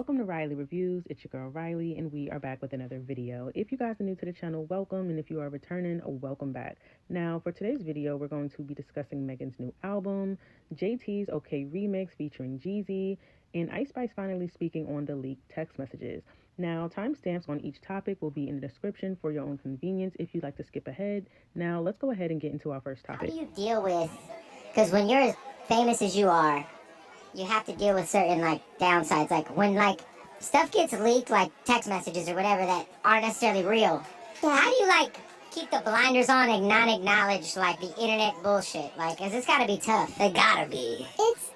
Welcome to Riley Reviews. It's your girl Riley, and we are back with another video. If you guys are new to the channel, welcome, and if you are returning, welcome back. Now, for today's video, we're going to be discussing Megan's new album, JT's OK Remix featuring Jeezy, and IceSpice finally speaking on the leaked text messages. Now, timestamps on each topic will be in the description for your own convenience if you'd like to skip ahead. Now, let's go ahead and get into our first topic. How do you deal with, because when you're as famous as you are, you have to deal with certain, downsides. Like, when, stuff gets leaked, like text messages or whatever that aren't necessarily real. Yeah. How do you, keep the blinders on and not acknowledge, the internet bullshit? Cause it's gotta be tough. It gotta be. It's,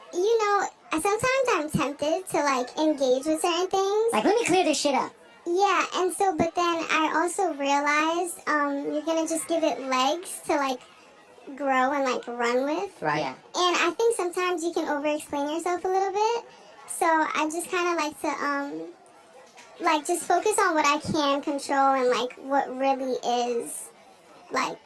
sometimes I'm tempted to, engage with certain things. Let me clear this shit up. Yeah, and so, but then I also realized, you're gonna just give it legs to, grow and, run with. Right. Yeah. And I think sometimes you can over-explain yourself a little bit. So I just kind of like to, just focus on what I can control and, what really is, what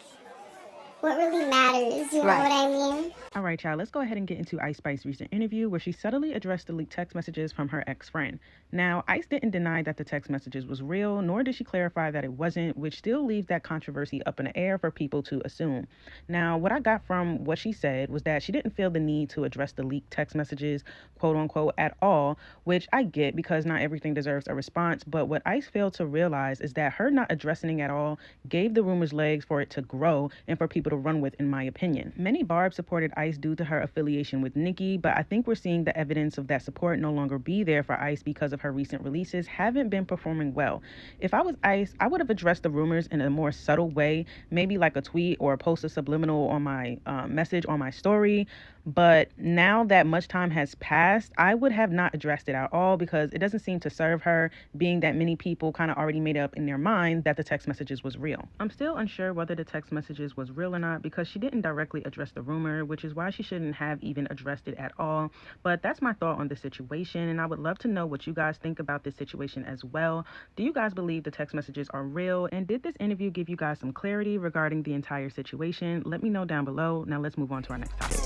really matters, you know what I mean? All right, y'all, let's go ahead and get into IceSpice's recent interview where she subtly addressed the leaked text messages from her ex-friend. Now, Ice didn't deny that the text messages was real, nor did she clarify that it wasn't, which still leaves that controversy up in the air for people to assume. Now, what I got from what she said was that she didn't feel the need to address the leaked text messages, quote unquote, at all, which I get because not everything deserves a response. But what Ice failed to realize is that her not addressing it at all gave the rumors legs for it to grow and for people to run with, in my opinion. Many Barbs supported Ice due to her affiliation with Nicki, but I think we're seeing the evidence of that support no longer be there for Ice because of her recent releases haven't been performing well. If I was Ice, I would have addressed the rumors in a more subtle way, maybe like a tweet or post a subliminal on my message on my story. But now that much time has passed, I would have not addressed it at all because it doesn't seem to serve her, being that many people kind of already made up in their mind that the text messages was real. I'm still unsure whether the text messages was real or not because she didn't directly address the rumor, which is why she shouldn't have even addressed it at all. But that's my thought on the situation, and I would love to know what you guys think about this situation as well. Do you guys believe the text messages are real? And did this interview give you guys some clarity regarding the entire situation? Let me know down below. Now let's move on to our next topic.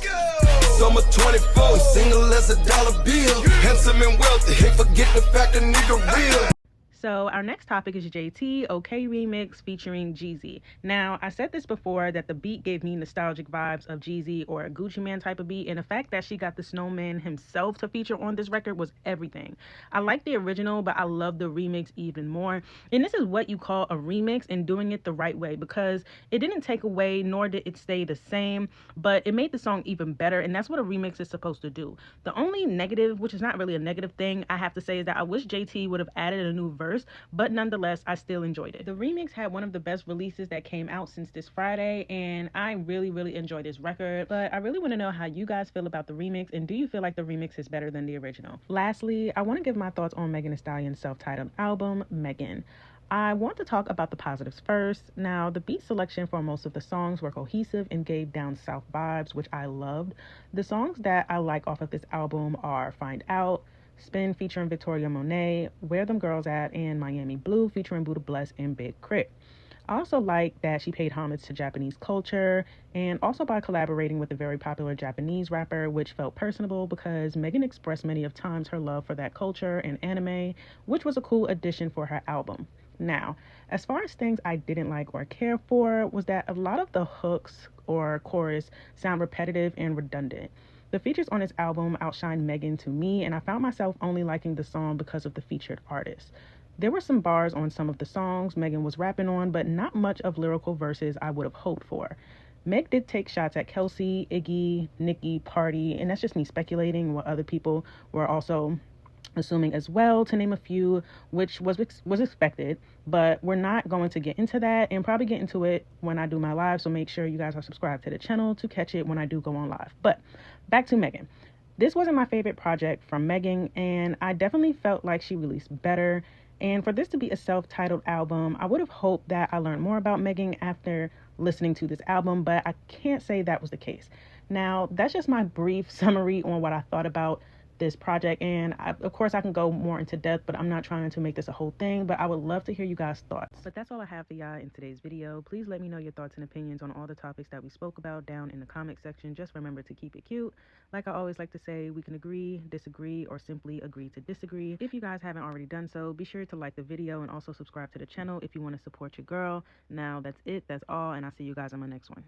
Summer 24, single as a dollar bill, handsome and wealthy, hey, forget the fact a nigga real. So our next topic is JT OK Remix featuring Jeezy. Now, I said this before that the beat gave me nostalgic vibes of Jeezy or a Gucci Man type of beat, and the fact that she got the Snowman himself to feature on this record was everything. I like the original, but I love the remix even more. And this is what you call a remix and doing it the right way, because it didn't take away nor did it stay the same, but it made the song even better, and that's what a remix is supposed to do. The only negative, which is not really a negative thing, I have to say, is that I wish JT would have added a new verse, but nonetheless, I still enjoyed it. The remix had one of the best releases that came out since this Friday, and I really enjoyed this record. But I really want to know how you guys feel about the remix, and do you feel like the remix is better than the original? Lastly, I want to give my thoughts on MeganTheeStallion's self-titled album, Megan. I want to talk about the positives first. Now, the beat selection for most of the songs were cohesive and gave down south vibes, which I loved. The songs that I like off of this album are Find Out, Spin featuring Victoria Monet, Where Them Girls At, and Miami Blue featuring Buddha Bless and Big Crit. I also like that she paid homage to Japanese culture, and also by collaborating with a very popular Japanese rapper, which felt personable because Megan expressed many of times her love for that culture and anime, which was a cool addition for her album. Now, as far as things I didn't like or care for, was that a lot of the hooks or chorus sound repetitive and redundant. The features on this album outshined Megan to me, and I found myself only liking the song because of the featured artist. There were some bars on some of the songs Megan was rapping on, but not much of lyrical verses I would have hoped for. Meg did take shots at Kelsey, Iggy, Nicki, Party, and that's just me speculating what other people were also assuming as well, to name a few, which was expected, but we're not going to get into that, and probably get into it when I do my live, so make sure you guys are subscribed to the channel to catch it when I do go on live. But back to Megan. This wasn't my favorite project from Megan, and I definitely felt like she released better. And for this to be a self-titled album, I would have hoped that I learned more about Megan after listening to this album, but I can't say that was the case. Now, that's just my brief summary on what I thought about this project. And of course I can go more into depth, but I'm not trying to make this a whole thing, but I would love to hear you guys' thoughts. But that's all I have for y'all in today's video. Please let me know your thoughts and opinions on all the topics that we spoke about down in the comment section. Just remember to keep it cute. Like I always like to say, we can agree, disagree, or simply agree to disagree. If you guys haven't already done so, be sure to like the video and also subscribe to the channel if you want to support your girl. Now that's it, that's all, and I'll see you guys on my next one.